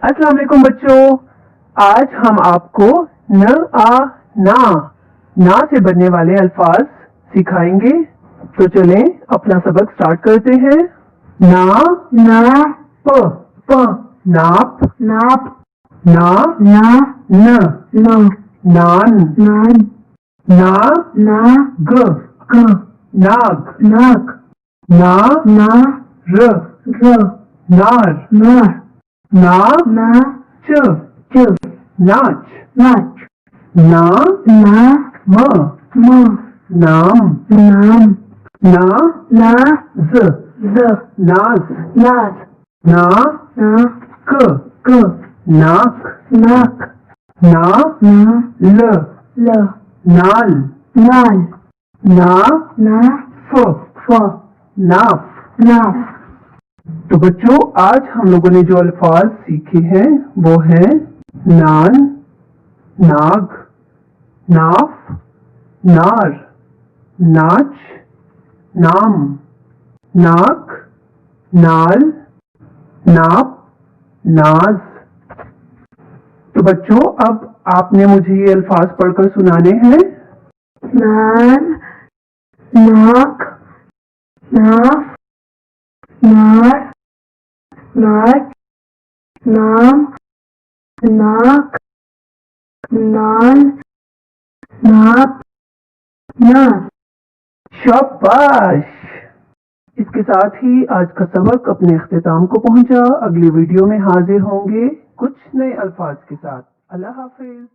अस्सलाम वालेकुम बच्चों, आज हम आपको न आ ना से बनने वाले अल्फाज सिखाएंगे। तो चलें अपना सबक स्टार्ट करते हैं। ना प नाप नाप ना ना न नान ना ग नाग ना र नार ना च नाच ना म नाम ना ज नाज ना क नाक ना ल नाल ना फ नाफ। तो बच्चों, आज हम लोगों ने जो अल्फाज सीखे हैं वो हैं नान, नाग, नाफ, नार, नाच, नाम, नाक, नाल, नाप, नाज। तो बच्चों, अब आपने मुझे ये अल्फाज पढ़कर सुनाने हैं। नान नाक नाफ नार नाच नाम नाक नाल नाप नाच। शाबाश। इसके साथ ही आज का सबक अपने इख्तिताम को पहुंचा। अगली वीडियो में हाजिर होंगे कुछ नए अल्फाज के साथ। अल्लाह हाफिज।